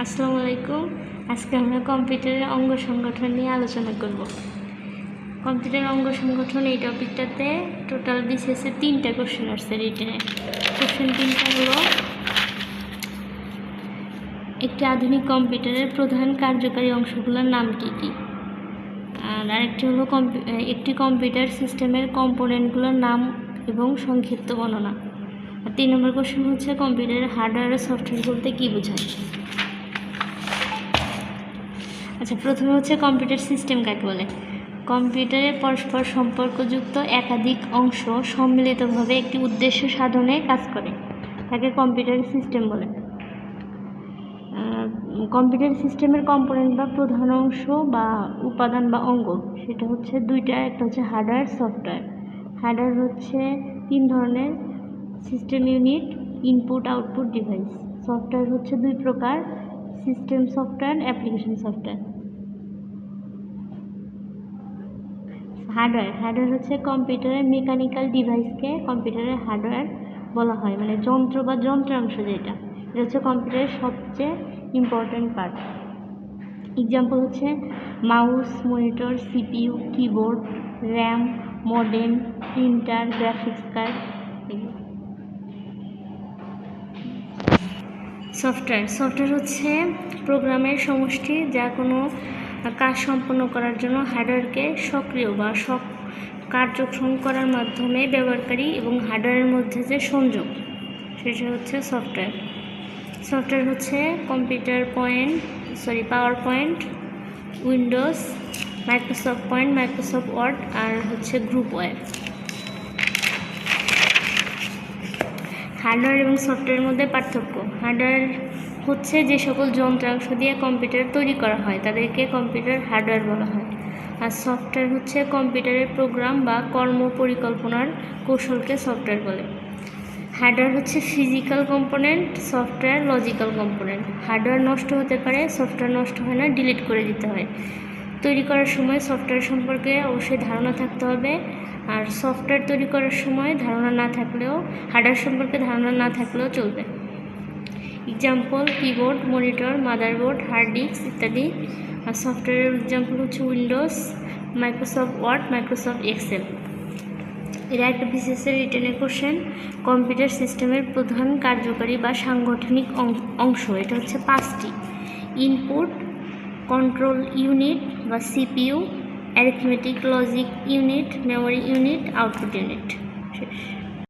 আসসালামু আলাইকুম। আজকে আমরা কম্পিউটারের অঙ্গ সংগঠন নিয়ে আলোচনা করব। কম্পিউটারের অঙ্গ সংগঠন এই টপিকটাতে টোটাল বিসিএসে 3টা কোশ্চেন আসছে রিটেনে। কোশ্চেন 3টা হলো, একটি আধুনিক কম্পিউটারের প্রধান কার্যকারী অংশগুলোর নাম কী কী, আর আরেকটি হলো একটি কম্পিউটার সিস্টেমের কম্পোনেন্টগুলোর নাম এবং সংক্ষিপ্ত বর্ণনা। আর 3 নম্বর কোশ্চেন হচ্ছে কম্পিউটারের হার্ডওয়্যার ও সফটওয়্যার বলতে কী বোঝায়। আচ্ছা, প্রথমে হচ্ছে কম্পিউটার সিস্টেম কাকে বলে। কম্পিউটারে পরস্পর সম্পর্কযুক্ত একাধিক অংশ সম্মিলিতভাবে একটি উদ্দেশ্য সাধনে কাজ করে, তাকে কম্পিউটার সিস্টেম বলে। কম্পিউটার সিস্টেমের কম্পোনেন্ট বা প্রধান অংশ বা উপাদান বা অঙ্গ সেটা হচ্ছে দুইটা, একটা হচ্ছে হার্ডওয়্যার, সফটওয়্যার। হার্ডওয়্যার হচ্ছে 3 ধরনের: system unit, input output device. Software হচ্ছে 2 প্রকার: system software, application software. Hardware হচ্ছে কম্পিউটারের মেকানিক্যাল ডিভাইসকে কম্পিউটারের হার্ডওয়্যার বলা হয়, মানে যন্ত্র বা যন্ত্রাংশ যেটা, এটা হচ্ছে কম্পিউটারের সবচেয়ে ইম্পর্ট্যান্ট পার্ট। এক্সাম্পল হচ্ছে mouse, monitor, CPU, keyboard, RAM, modem, printer, graphics card. Software হচ্ছে প্রোগ্রামের সমষ্টি যা কোনো কাজ সম্পন্ন করার জন্য হার্ডওয়্যারকে সক্রিয় বা কার্যক্ষম করার মাধ্যমে ব্যবহারকারী এবং হার্ডওয়্যারের মধ্যে যে সংযোগ সেটা হচ্ছে সফটওয়্যার হচ্ছে PowerPoint, Windows, Microsoft Word আর হচ্ছে গ্রুপ ওয়েব। হার্ডওয়্যার এবং সফটওয়্যারের মধ্যে পার্থক্য: হার্ডওয়্যার হচ্ছে যে সকল যন্ত্রাংশ দিয়ে কম্পিউটার তৈরি করা হয় তাদেরকে কম্পিউটার হার্ডওয়্যার বলা হয়, আর সফটওয়্যার হচ্ছে কম্পিউটারের প্রোগ্রাম বা কর্ম পরিকল্পনার কৌশলকে সফটওয়্যার বলে। হার্ডওয়্যার হচ্ছে physical component, software logical component. Hardware নষ্ট হতে পারে, সফটওয়্যার নষ্ট হয় না, ডিলিট করে দিতে হয়। তৈরি করার সময় সফটওয়্যার সম্পর্কে অবশ্যই ধারণা থাকতে হবে, আর সফটওয়্যার তৈরি করার সময় হার্ডওয়্যার সম্পর্কে ধারণা না থাকলেও চলবে। Example keyboard, monitor, motherboard, hard disk ইত্যাদি। আর সফটওয়্যারের এক্সাম্পল হচ্ছে Windows, Microsoft Word, Microsoft Excel. এরা একটা বিসিএসের রিটেনের কোশ্চেন। কম্পিউটার সিস্টেমের প্রধান কার্যকারী বা সাংগঠনিক অংশ এটা হচ্ছে 5টি: ইনপুট, কন্ট্রোল ইউনিট বা CPU, arithmetic logic unit, memory unit, output unit. শেষ।